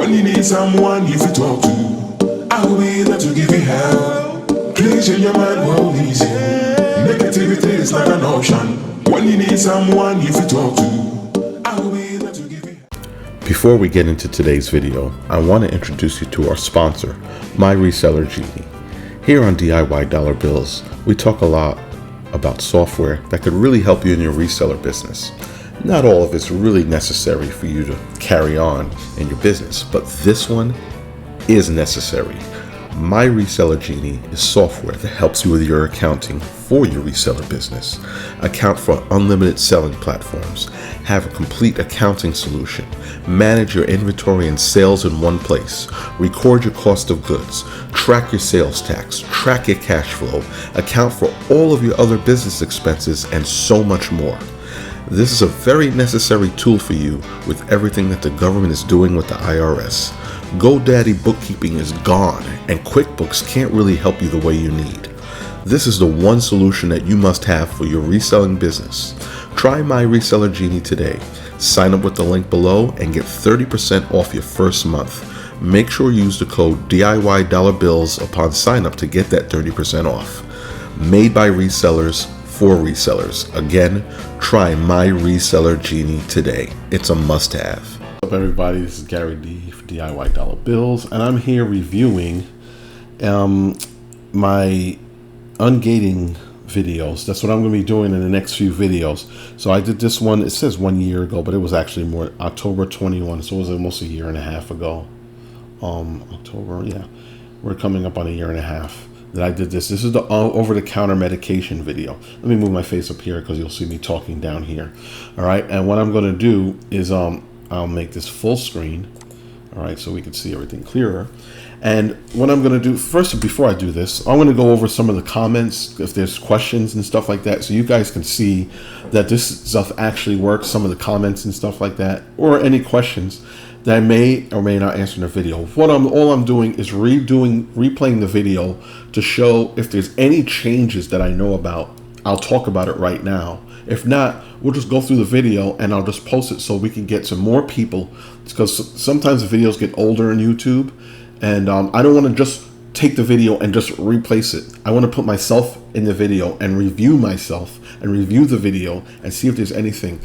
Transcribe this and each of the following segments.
When you need someone you can talk to, I will be there to give you help. Please change your mind, well easy. Negativity is not an option. When you need someone you can talk to, I will be there to give you help. Before we get into today's video, I want to introduce you to our sponsor, My Reseller Genie. Here on DIY Dollar Bills, we talk a lot about software that could really help you in your reseller business. Not all of it's really necessary for you to carry on in your business, but this one is necessary. My Reseller Genie is software that helps you with your accounting for your reseller business. Account for unlimited selling platforms, have a complete accounting solution, manage your inventory and sales in one place, record your cost of goods, track your sales tax, track your cash flow, account for all of your other business expenses, and so much more. This is a very necessary tool for you with everything that the government is doing with the IRS. GoDaddy bookkeeping is gone, and QuickBooks can't really help you the way you need. This is the one solution that you must have for your reselling business. Try My Reseller Genie today. Sign up with the link below and get 30% off your first month. Make sure you use the code DIY Dollar Bills upon sign up to get that 30% off. Made by resellers for resellers. Again, try My Reseller Genie today. It's a must-have. What's up, everybody? This is Gary D for DIY Dollar Bills, and I'm here reviewing my ungating videos. That's what I'm going to be doing in the next few videos. So I did this one, it says 1 year ago, but it was actually more October 21, so it was almost a year and a half ago. October, yeah, we're coming up on a year and a half that I did this. This is the over-the-counter medication video. Let me move my face up here because you'll see me talking down here. All right, and what I'm going to do is I'll make this full screen, all right, so we can see everything clearer. And what I'm going to do first, before I do this, I'm going to go over some of the comments, if there's questions and stuff like that, so you guys can see that this stuff actually works, some of the comments and stuff like that, or any questions that I may or may not answer in the video. All I'm doing is replaying the video to show if there's any changes that I know about. I'll talk about it right now. If not, we'll just go through the video and I'll just post it so we can get some more people, because sometimes the videos get older on YouTube, and I don't want to just take the video and just replace it. I want to put myself in the video and review myself and review the video and see if there's anything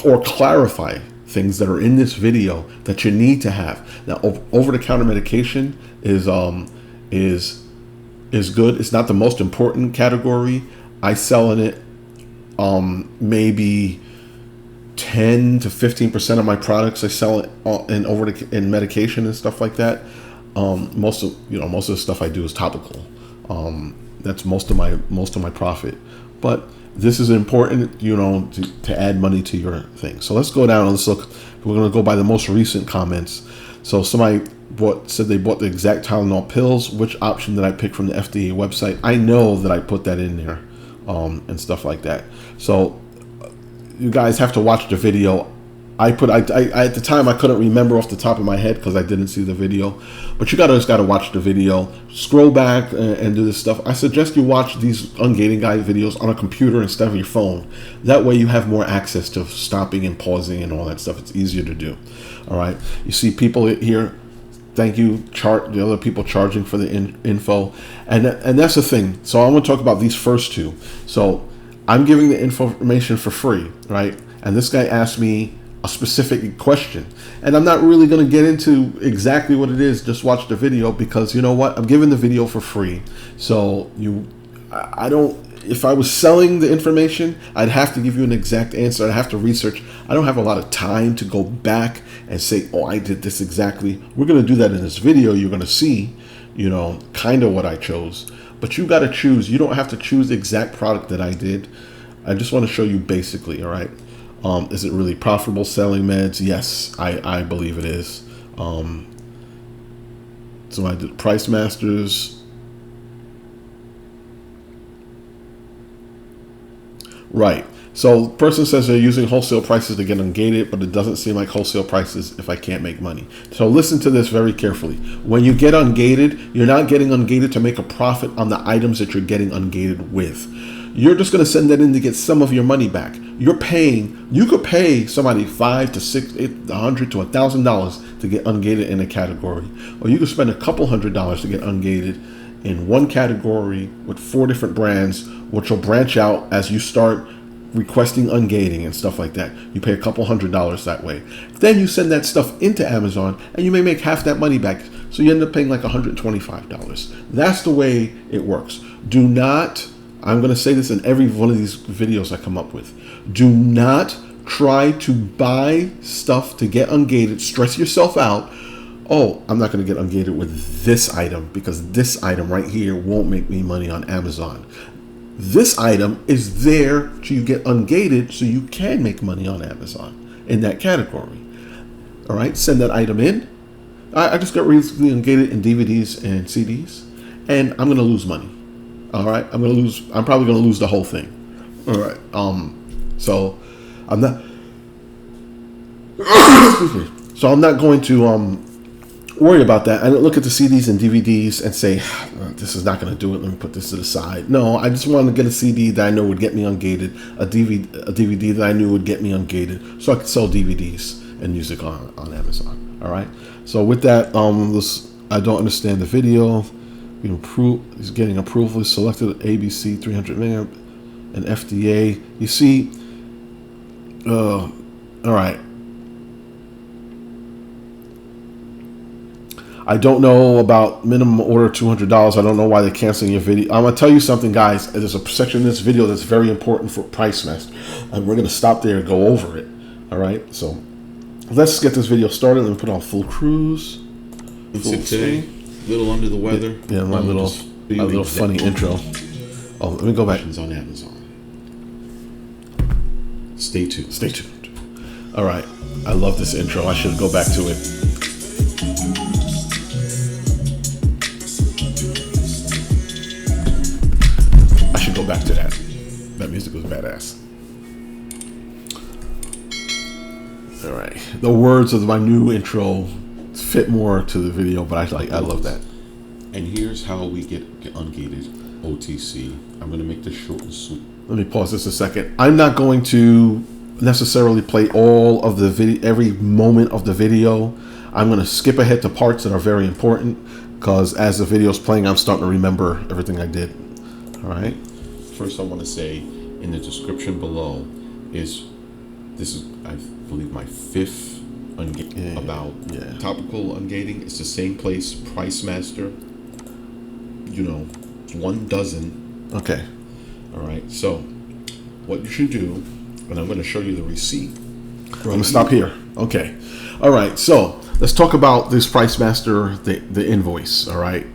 or clarify things that are in this video that you need to have. Now, over-the-counter medication is good. It's not the most important category. I sell in it maybe 10 to 15% of my products. I sell it in medication and stuff like that. Most of the stuff I do is topical. That's most of my profit. But this is important, to add money to your thing. So let's go down and let's look. We're going to go by the most recent comments. So somebody said they bought the exact Tylenol pills. Which option did I pick from the FDA website? I know that I put that in there, and stuff like that. So you guys have to watch the video. I at the time I couldn't remember off the top of my head because I didn't see the video, but you just gotta watch the video, scroll back and do this stuff. I suggest you watch these ungating guide videos on a computer instead of your phone. That way you have more access to stopping and pausing and all that stuff. It's easier to do. All right, you see people here. Thank you, the other people charging for the info, and that's the thing. So I want to talk about these first two. So I'm giving the information for free, right? And this guy asked me a specific question, and I'm not really going to get into exactly what it is. Just watch the video, because you know what, I'm giving the video for free. So I don't, if I was selling the information, I'd have to give you an exact answer. I'd have to research. I don't have a lot of time to go back and say, oh, I did this exactly. We're going to do that in this video. You're going to see, kind of what I chose, but you got to choose. You don't have to choose the exact product that I did. I just want to show you basically, all right? Is it really profitable selling meds? Yes, I believe it is. So I did Price Masters. Right. So the person says they're using wholesale prices to get ungated, but it doesn't seem like wholesale prices if I can't make money. So listen to this very carefully. When you get ungated, you're not getting ungated to make a profit on the items that you're getting ungated with. You're just going to send that in to get some of your money back. you could pay somebody $500 to $600 to $1,000 to get ungated in a category, or you could spend a couple $100s to get ungated in one category with 4 different brands, which will branch out as you start requesting ungating and stuff like that. You pay a couple $100s that way. Then you send that stuff into Amazon, and you may make half that money back. So you end up paying like $125. That's the way it works. Do not, I'm going to say this in every one of these videos I come up with, do not try to buy stuff to get ungated, stress yourself out. Oh, I'm not going to get ungated with this item because this item right here won't make me money on Amazon. This item is there to you get ungated so you can make money on Amazon in that category. All right, send that item in. I just got recently ungated in DVDs and CDs, and I'm going to lose money. All right, I'm probably going to lose the whole thing. All right, so I'm not, excuse me. So I'm not going to worry about that. I don't look at the CDs and DVDs and say, this is not going to do it. Let me put this to the side. No, I just wanted to get a CD that I know would get me ungated, a DVD that I knew would get me ungated, so I could sell DVDs and music on Amazon. All right. So with that, I don't understand the video. He's getting approval. He's selected ABC 300 meg and FDA. You see, all right. I don't know about minimum order $200. I don't know why they're canceling your video. I'm gonna tell you something, guys. There's a section in this video that's very important for Price Master, and we're gonna stop there and go over it. All right. So let's get this video started. Let me put on full cruise. Full today, a little under the weather. Yeah, my little funny intro. Oh, let me go back. On Amazon. Stay tuned. Stay tuned. All right. I love this intro. I should go back to it. Go back to that. That music was badass. All right. The words of my new intro fit more to the video, but I love that. And here's how we get ungated OTC. I'm going to make this short and sweet. Let me pause this a second. I'm not going to necessarily play all of the video, every moment of the video. I'm going to skip ahead to parts that are very important because as the video is playing, I'm starting to remember everything I did. All right. First, I want to say in the description below this is, I believe, my 5th about topical ungating. It's the same place, Price Master. You know, 1 dozen. Okay. All right. So, what you should do, and I'm going to show you the receipt. I'm going to stop here. Okay. All right. So let's talk about this Price Master, the invoice. All right.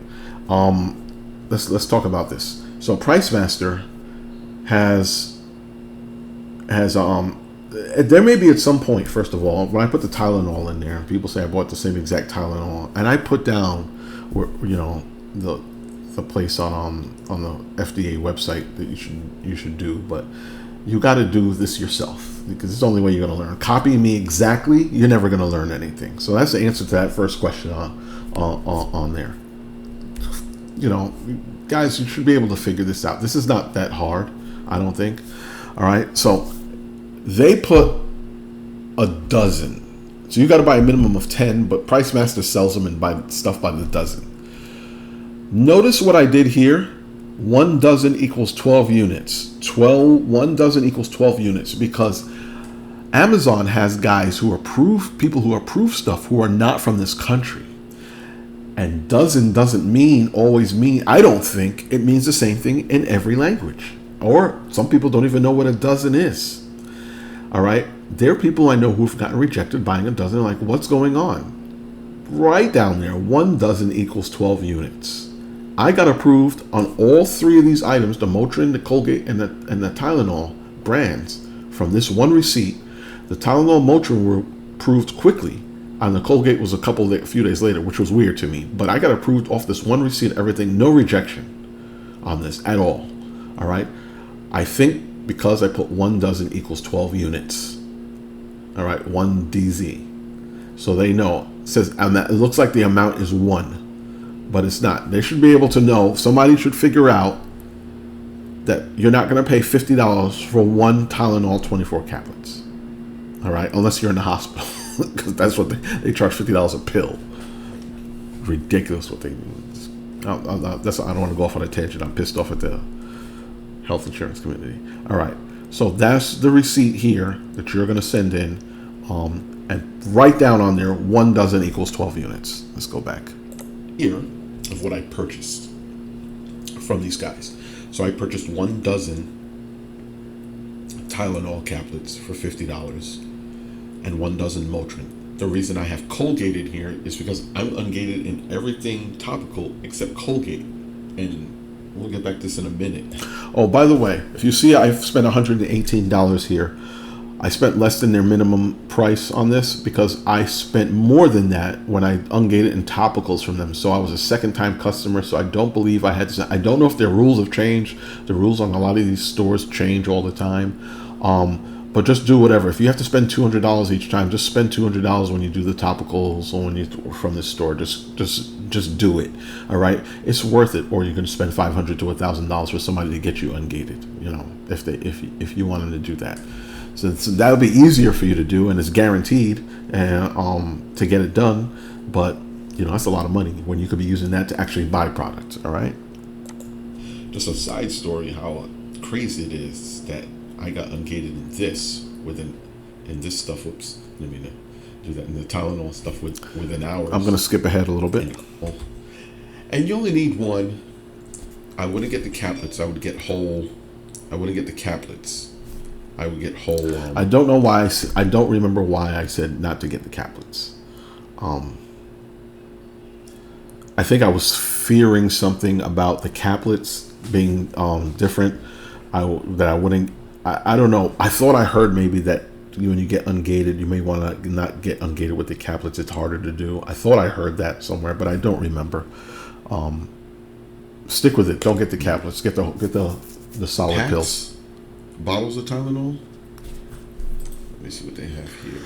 Let's talk about this. So Price Master has there may be at some point, first of all, when I put the Tylenol in there, people say I bought the same exact Tylenol, and I put down where, you know, the place on the FDA website that you should do, but you got to do this yourself because it's the only way you're going to learn. Copying me exactly, you're never going to learn anything. So that's the answer to that first question on there. You know, guys, you should be able to figure this out. This is not that hard, I don't think. All right, so they put a dozen. So you got to buy a minimum of 10, but Price Master sells them and buy stuff by the dozen. Notice what I did here. 1 dozen equals 12 units. 1 dozen equals 12 units because Amazon has guys who approve, people who approve stuff who are not from this country. And dozen doesn't always mean, I don't think it means the same thing in every language. Or some people don't even know what a dozen is. All right. There are people I know who've gotten rejected buying a dozen. Like, what's going on? Right down there, 1 dozen equals 12 units. I got approved on all 3 of these items, the Motrin, the Colgate, and the Tylenol brands from this one receipt. The Tylenol and Motrin were approved quickly. And the Colgate was a few days later, which was weird to me. But I got approved off this one receipt, everything, no rejection on this at all. All right. I think because I put 1 dozen equals 12 units. All right. 1 DZ. So they know. It says, and that, it looks like the amount is 1, but it's not. They should be able to know. Somebody should figure out that you're not going to pay $50 for one Tylenol 24 caplets. All right, unless you're in the hospital, because that's what they charge $50 a pill. Ridiculous what they do. I don't want to go off on a tangent. I'm pissed off at the health insurance community. All right, so that's the receipt here that you're going to send in, and write down on there 1 dozen equals 12 units. Let's go back here of what I purchased from these guys. So I purchased 1 dozen Tylenol caplets for $50 and 1 dozen Motrin. The reason I have Colgated here is because I'm ungated in everything topical except Colgate, and we'll get back to this in a minute. Oh, by the way, if you see I've spent $118 here, I spent less than their minimum price on this because I spent more than that when I ungated in topicals from them. So I was a second-time customer, so I don't believe I had to. I don't know if their rules have changed. The rules on a lot of these stores change all the time. But just do whatever. If you have to spend $200 each time, just spend $200 when you do the topicals or when you from the store. Just do it. All right, it's worth it. Or you're going to spend $500 to $1,000 for somebody to get you ungated. You know, if you wanted to do that. So that would be easier for you to do, and it's guaranteed and to get it done. But you know, that's a lot of money when you could be using that to actually buy products. All right. Just a side story, how crazy it is that I got ungated in this in this stuff. Whoops, let me do that in the Tylenol stuff within hours. I'm going to skip ahead a little bit. And you only need 1. I wouldn't get the caplets. I would get whole. I wouldn't get the caplets. I would get whole. I don't know why. I don't remember why I said not to get the caplets. I think I was fearing something about the caplets being different. I wouldn't. I don't know. I thought I heard maybe that when you get ungated, you may want to not get ungated with the caplets. It's harder to do. I thought I heard that somewhere, but I don't remember. Stick with it. Don't get the caplets. Get the solid Packs? pills. Bottles of Tylenol. Let me see what they have here.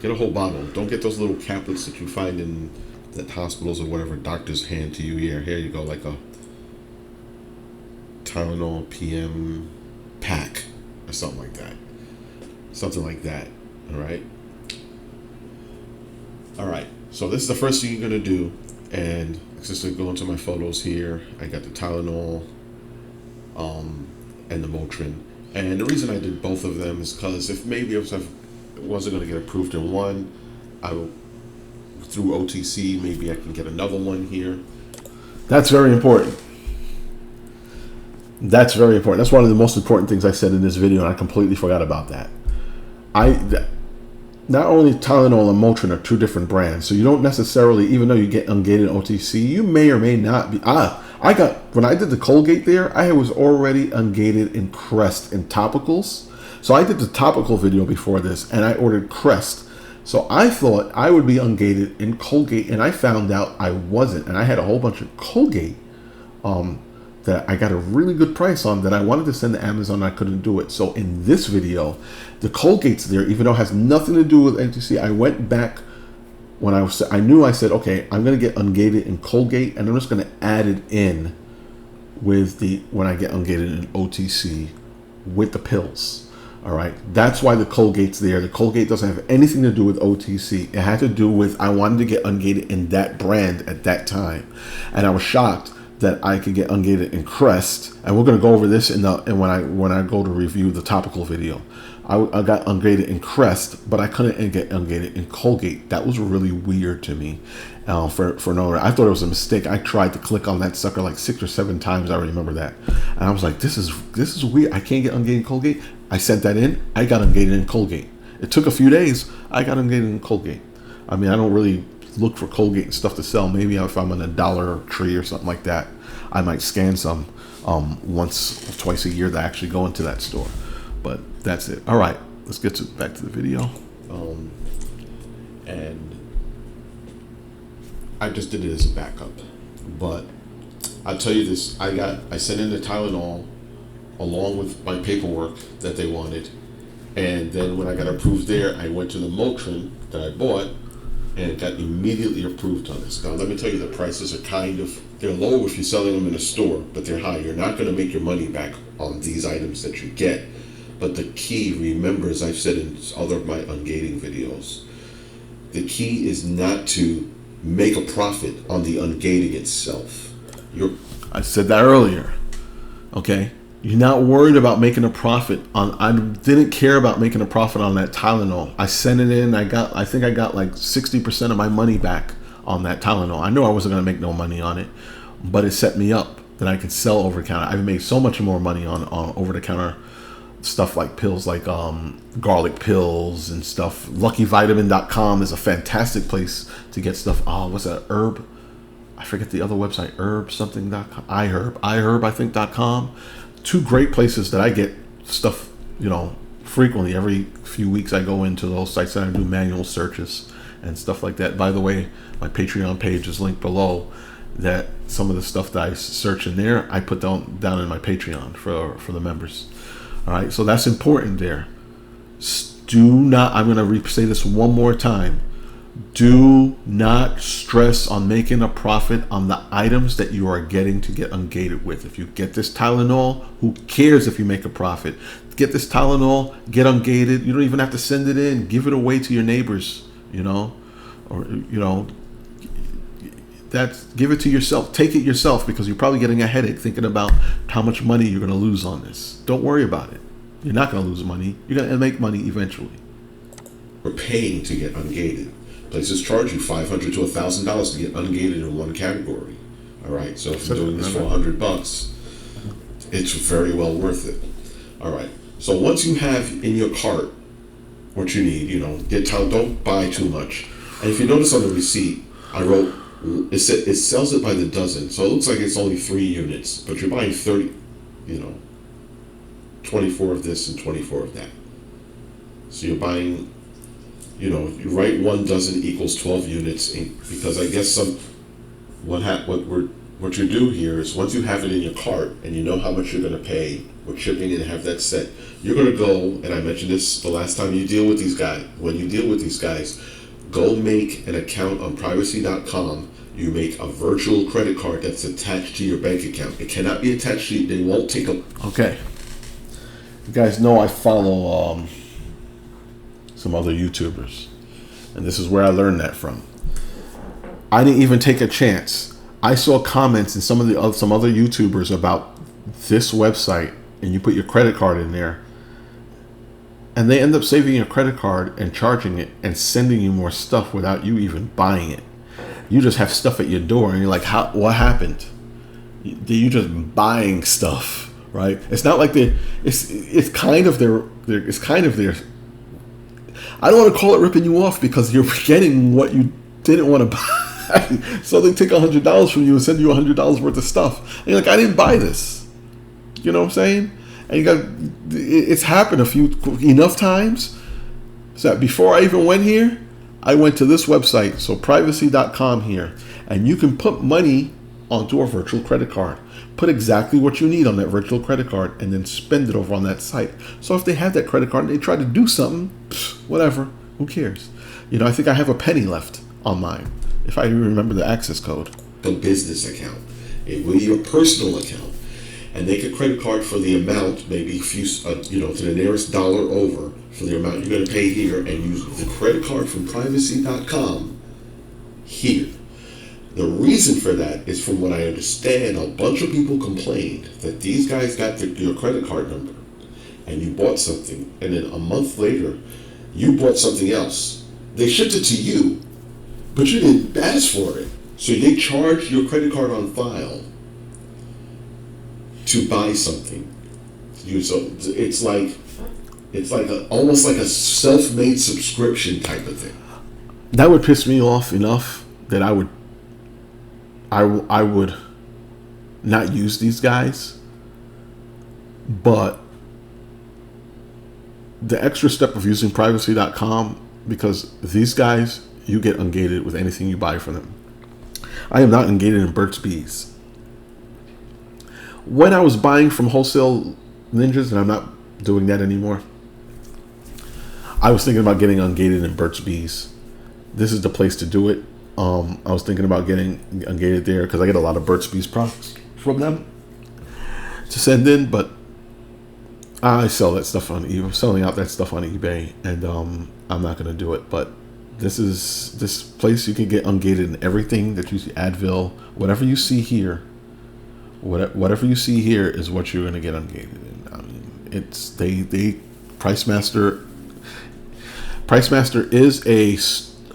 Get a whole bottle. Don't get those little caplets that you find in that hospitals or whatever doctors hand to you. Here you go, like a Tylenol PM pack or something like that. All right. So this is the first thing you're gonna do, and just to go into my photos here, I got the Tylenol, and the Motrin. And the reason I did both of them is because if maybe I wasn't gonna get approved in one, through OTC, maybe I can get another one here. That's very important. That's very important. That's one of the most important things I said in this video, and I completely forgot about that. Not only Tylenol and Motrin are 2 different brands, so you don't necessarily, even though you get ungated OTC, you may or may not be. When I did the Colgate there, I was already ungated in Crest in topicals. So I did the topical video before this, and I ordered Crest. So I thought I would be ungated in Colgate, and I found out I wasn't. And I had a whole bunch of Colgate that I got a really good price on that I wanted to send to Amazon. I couldn't do it. So in this video, the Colgate's there, even though it has nothing to do with NTC. I went back when I said, okay, I'm going to get ungated in Colgate, and I'm just going to add it in with when I get ungated in OTC with the pills. All right. That's why the Colgate's there. The Colgate doesn't have anything to do with OTC. It had to do with, I wanted to get ungated in that brand at that time. And I was shocked that I could get ungated in Crest. And we're going to go over this when I go to review the topical video. I got ungated in Crest, but I couldn't get ungated in Colgate. That was really weird to me. For no reason. I thought it was a mistake. I tried to click on that sucker like 6 or 7 times. I remember that, and I was like, "This is weird. I can't get ungated in Colgate." I sent that in. I got ungated in Colgate. It took a few days. I got ungated in Colgate. I mean, I don't really look for Colgate and stuff to sell. Maybe if I'm on a Dollar Tree or something like that, I might scan some once or twice a year that I actually go into that store. But that's it. All right, let's get back to the video. And I just did it as a backup. But I'll tell you this, I sent in the Tylenol along with my paperwork that they wanted. And then when I got approved there, I went to the Motrin that I bought, and got immediately approved on this. Now, let me tell you, the prices are they're low if you're selling them in a store, but they're high. You're not going to make your money back on these items that you get. But the key, remember, as I've said in other of my ungating videos, the key is not to make a profit on the ungating itself. I said that earlier. Okay? You're not worried about making a profit on. I didn't care about making a profit on that Tylenol. I sent it in. I think I got like 60% of my money back on that Tylenol. I knew I wasn't going to make no money on it, but it set me up that I could sell over the counter. I've made so much more money on over the counter stuff like pills, like garlic pills and stuff. LuckyVitamin.com is a fantastic place to get stuff. Oh, what's that? Herb? I forget the other website. Herb something.com. iHerb I think.com. Two great places that I get stuff, frequently. Every few weeks I go into those sites and I do manual searches and stuff like that. By the way, my Patreon page is linked below. That some of the stuff that I search in there, I put down in my Patreon for the members. All right, so that's important there. Do not, I'm going to say this one more time. Do not stress on making a profit on the items that you are getting to get ungated with. If you get this Tylenol, who cares if you make a profit? Get this Tylenol, get ungated. You don't even have to send it in. Give it away to your neighbors, give it to yourself. Take it yourself, because you're probably getting a headache thinking about how much money you're going to lose on this. Don't worry about it. You're not going to lose money. You're going to make money eventually. We're paying to get ungated. Places charge you $500 to $1,000 to get ungated in one category. All right, so if you're doing this for $100, it's very well worth it. All right, so once you have in your cart what you need, don't buy too much. And if you notice on the receipt, I wrote, it sells it by the dozen, so it looks like it's only 3 units, but you're buying 30, 24 of this and 24 of that. So you're buying, you write 1 dozen equals 12 units, because I guess what you do here is, once you have it in your cart and you know how much you're going to pay with shipping and have that set, you're going to go, and I mentioned this the last time you deal with these guys, when you deal with these guys, go make an account on privacy.com. You make a virtual credit card that's attached to your bank account. It cannot be attached to you. They won't take a... Okay. You guys know I follow some other YouTubers, and this is where I learned that from. I didn't even take a chance. I saw comments in some other YouTubers about this website, and you put your credit card in there, and they end up saving your credit card and charging it and sending you more stuff without you even buying it. You just have stuff at your door, and you're like, what happened? You just buying stuff, right? It's not like it's kind of their. I don't want to call it ripping you off, because you're getting what you didn't want to buy. So they take $100 from you and send you $100 worth of stuff. And you're like, I didn't buy this. You know what I'm saying? And it's happened enough times so that before I even went here, I went to this website, so privacy.com here, and you can put money onto a virtual credit card. Put exactly what you need on that virtual credit card and then spend it over on that site. So if they have that credit card and they try to do something, whatever, who cares? I think I have a penny left on mine, if I remember the access code. A business account. It will be your personal account. And make a credit card for the amount, maybe a few, to the nearest dollar over for the amount you're going to pay here, and use the credit card from privacy.com here. The reason for that is, from what I understand, a bunch of people complained that these guys got your credit card number and you bought something, and then a month later you bought something else. They shipped it to you, but you didn't ask for it. So they charged your credit card on file to buy something. So it's like almost like a self-made subscription type of thing. That would piss me off enough that I would not use these guys. But the extra step of using privacy.com, because these guys, you get ungated with anything you buy from them. I am not ungated in Burt's Bees. When I was buying from Wholesale Ninjas, and I'm not doing that anymore, I was thinking about getting ungated in Burt's Bees. this is the place to do it. I was thinking about getting Ungated there because I get a lot of Burt's Bees products from them to send in, but I sell that stuff on eBay. I'm selling out that stuff on eBay, and I'm not going to do it. But this place you can get Ungated in everything that you see, Advil, whatever you see here. Whatever you see here is what you're going to get Ungated in. I mean, it's they Price Master. Price Master is a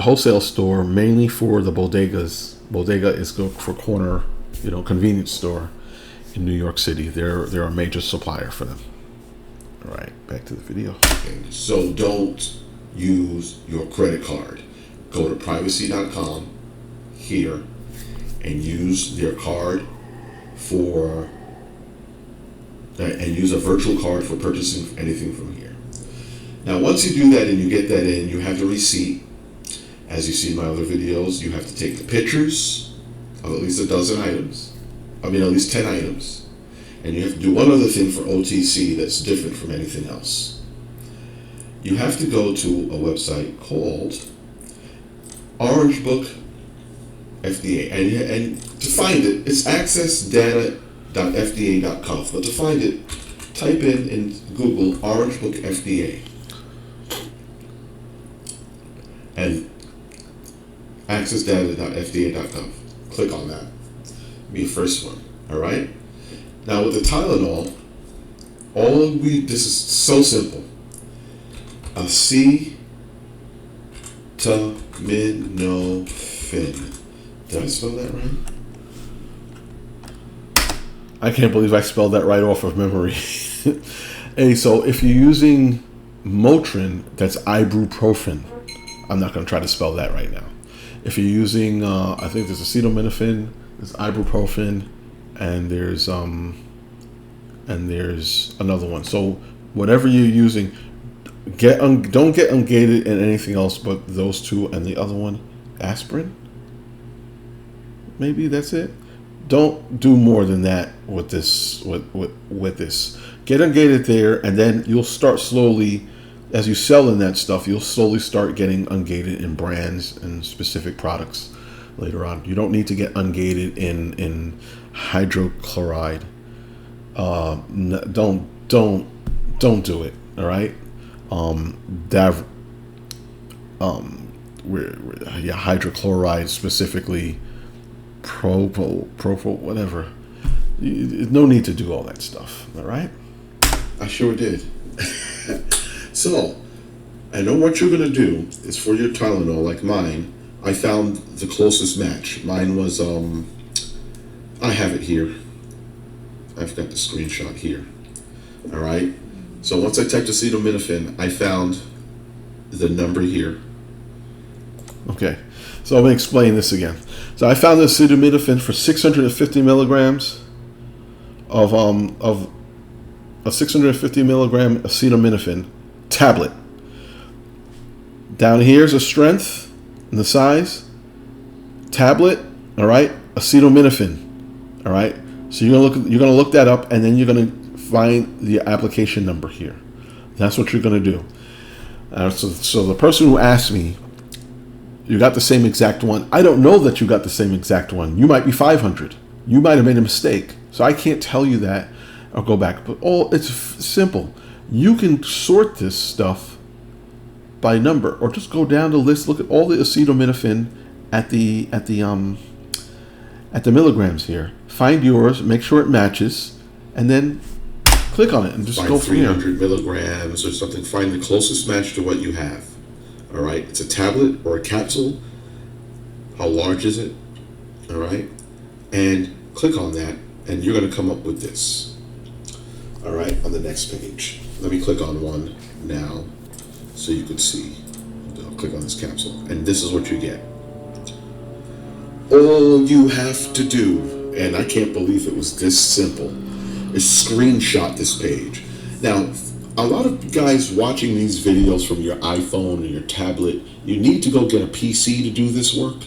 wholesale store mainly for the bodegas. Bodega is for corner, convenience store in New York City. They're a major supplier for them. All right, back to the video. So don't use your credit card. Go to privacy.com here and use their card and use a virtual card for purchasing anything from here. Now, once you do that and you get that in, you have the receipt. As you see in my other videos, you have to take the pictures of at least 12 items. At least 10 items. And you have to do one other thing for OTC that's different from anything else. You have to go to a website called Orange Book FDA. And to find it, it's accessdata.fda.gov. But to find it, type in Google Orange Book FDA. And accessdata.fda.gov. Click on that. Be the first one. All right. Now with the Tylenol, this is so simple. Acetaminophen. Did I spell that right? I can't believe I spelled that right off of memory. Hey, so if you're using Motrin, that's ibuprofen. I'm not going to try to spell that right now. If you're using, I think there's acetaminophen, there's ibuprofen, and there's another one. So whatever you're using, don't get Ungated in anything else but those two and the other one, aspirin. Maybe that's it. Don't do more than that with this. With this, get Ungated there, and then you'll start slowly. As you sell in that stuff, you'll slowly start getting Ungated in brands and specific products later on. You don't need to get Ungated in hydrochloride. Don't do it. All right. Hydrochloride specifically, propyl, whatever. No need to do all that stuff. All right. I sure did. So, I know what you're going to do is for your Tylenol, like mine, I found the closest match. Mine was, I have it here. I've got the screenshot here. All right. So once I typed acetaminophen, I found the number here. Okay. So I'm going to explain this again. So I found the acetaminophen for 650 milligrams of a 650 milligram acetaminophen tablet. Down here is a strength and the size. Tablet, all right, acetaminophen, all right. So you're gonna look that up, and then you're gonna find the application number here. That's what you're gonna do. So the person who asked me, you got the same exact one. I don't know that you got the same exact one. You might be 500. You might have made a mistake. So I can't tell you that or go back. But it's simple. You can sort this stuff by number, or just go down the list. Look at all the acetaminophen at the milligrams here. Find yours, make sure it matches, and then click on it and just go from here. 300 milligrams or something. Find the closest match to what you have. All right. It's a tablet or a capsule. How large is it? All right. And click on that, and you're going to come up with this. All right. On the next page. Let me click on one now so you can see. I'll click on this capsule, and this is what you get. All you have to do, and I can't believe it was this simple, is screenshot this page. Now, a lot of guys watching these videos from your iPhone or your tablet, you need to go get a PC to do this work.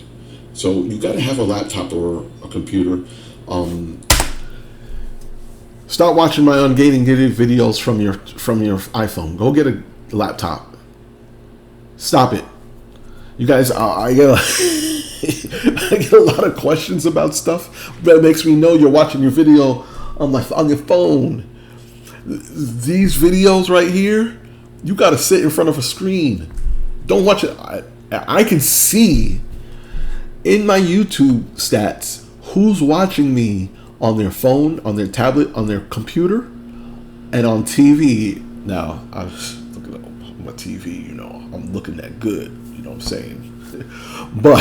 So you got to have a laptop or a computer. Stop watching my Ungated videos from your iPhone. Go get a laptop. Stop it. You guys, I get I get a lot of questions about stuff, but it makes me know you're watching your video on your phone. These videos right here, you got to sit in front of a screen. Don't watch it. I can see in my YouTube stats who's watching me on their phone, on their tablet, on their computer, and on TV. Now, I was looking at my TV, you know, I'm looking that good, you know what I'm saying? But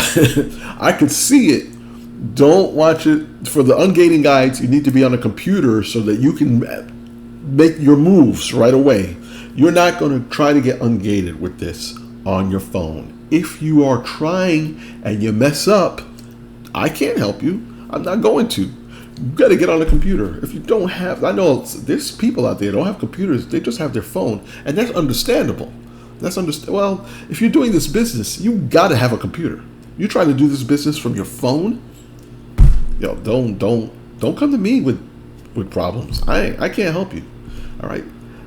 I could see it. Don't watch it. For the ungating guides, you need to be on a computer so that you can make your moves right away. You're not going to try to get ungated with this on your phone. If you are trying and you mess up, I can't help you. I'm not going to. You got to get on a computer. If you don't have, I know there's people out there that don't have computers. They just have their phone, and that's understandable. Well, if you're doing this business, you got to have a computer. You're trying to do this business from your phone. Yo, don't come to me with problems. I can't help you. All right,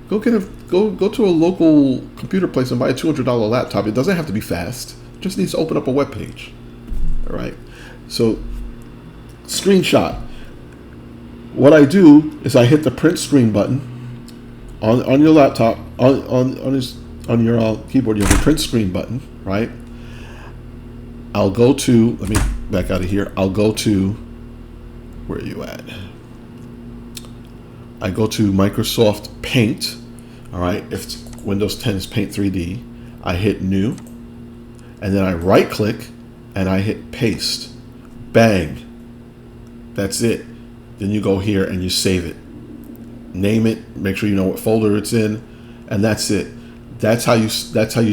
go to a local computer place and buy a $200 laptop. It doesn't have to be fast. It just needs to open up a web page. All right, so screenshot. What I do is I hit the print screen button on your laptop on your keyboard. You have a print screen button, right? I'll go to, let me back out of here. I'll go to, where are you at? I go to Microsoft Paint, all right? If Windows 10 is Paint 3D, I hit New, and then I right click and I hit Paste. Bang. That's it. Then you go here and you save it. Name it, make sure you know what folder it's in, and that's it. That's how you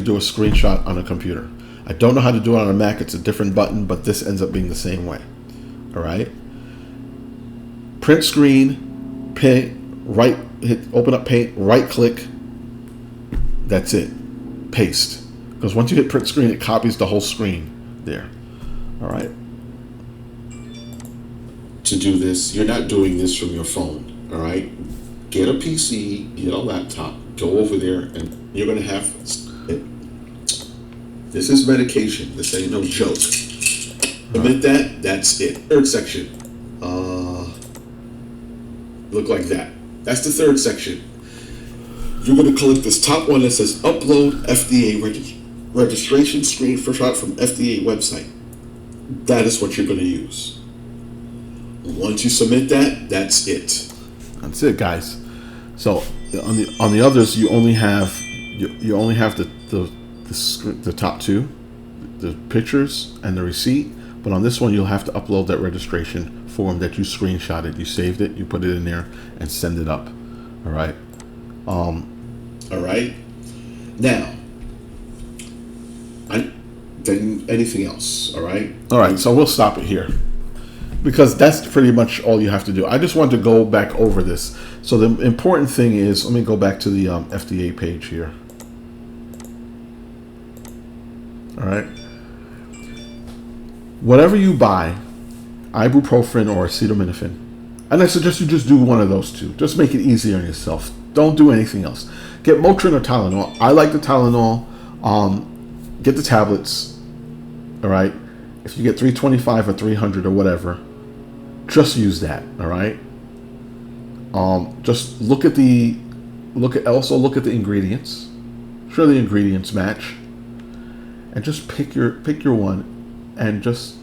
do a screenshot on a computer. I don't know how to do it on a Mac. It's a different button, but this ends up being the same way. All right. Print screen, Paint, open up Paint, right click. That's it. Paste. Because once you hit print screen, it copies the whole screen there. All right. To do this, you're not doing this from your phone. All right. Get a PC, get a laptop, go over there, and you're going to have. This is medication. This ain't no joke. Submit that. That's it. Third section. Look like that. That's the third section. You're going to click this top one that says Upload FDA registration screenshot from FDA website. That is what you're going to use. Once you submit that, that's it. That's it, guys. So on the others, you only have the top two, the pictures and the receipt. But on this one, you'll have to upload that registration form that you screenshotted. You saved it, you put it in there, and send it up. All right. All right. Now, then anything else? All right. All right. So we'll stop it here, because that's pretty much all you have to do. I just wanted to go back over this. So the important thing is, let me go back to the FDA page here. All right. Whatever you buy, ibuprofen or acetaminophen, and I suggest you just do one of those two. Just make it easier on yourself. Don't do anything else. Get Motrin or Tylenol. I like the Tylenol. Get the tablets. All right. If you get 325 or 300 or whatever, just use that. All right. Just look at the ingredients. Sure, the ingredients match, and just pick your one, and just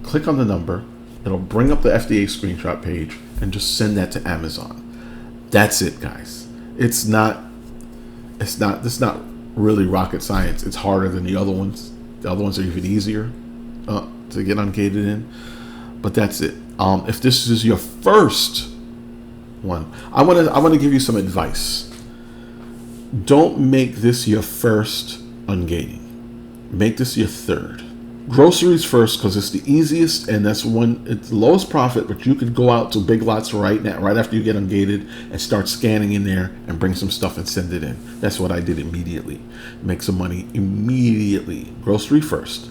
click on the number. It'll bring up the FDA screenshot page, and just send that to Amazon. That's it, guys. It's not really rocket science. It's harder than the other ones. The other ones are even easier to get ungated in, but that's it. If this is your first one, I want to give you some advice. Don't make this your first ungating. Make this your third. Groceries first, because it's the easiest, and it's the lowest profit, but you could go out to Big Lots right now, right after you get ungated, and start scanning in there and bring some stuff and send it in. That's what I did immediately. Make some money immediately. Grocery first.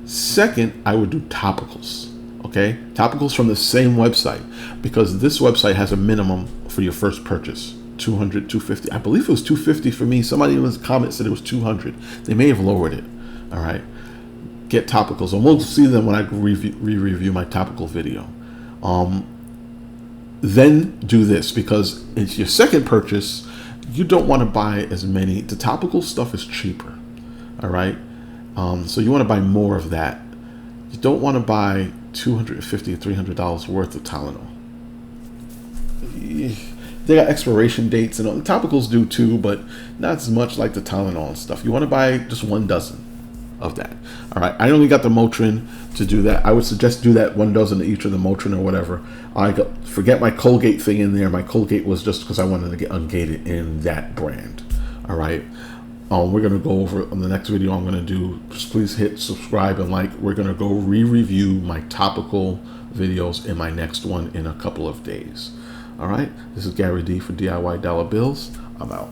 Second, I would do topicals. Okay? Topicals from the same website, because this website has a minimum for your first purchase. $200, $250. I believe it was $250 for me. Somebody in the comments said it was $200. They may have lowered it. All right. get topicals, and we'll see them when I review my topical video. Then do this, because it's your second purchase. You don't want to buy as many. The topical stuff is cheaper, all right? So you want to buy more of that. You don't want to buy $250 or $300 worth of Tylenol. They got expiration dates, and topicals do too, but not as much like the Tylenol and stuff. You want to buy just 1 dozen of that. All right, I only got the Motrin to do that. I would suggest do that 1 dozen of each of the Motrin or whatever. Forget my Colgate thing in there. My Colgate was just because I wanted to get Ungated in that brand. All right. We're going to go over on the next video I'm going to do. Just please hit subscribe and like. We're going to go review my topical videos in my next one in a couple of days. All right. This is Gary D for DIY Dollar Bills. I'm out.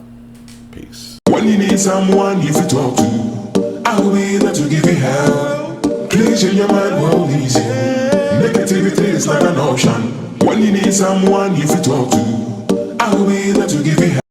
Peace. When you need someone you can talk to, I will be there to give you help. Please change your mind, well easy. Negativity is not an option. When you need someone you can talk to, I will be there to give you help.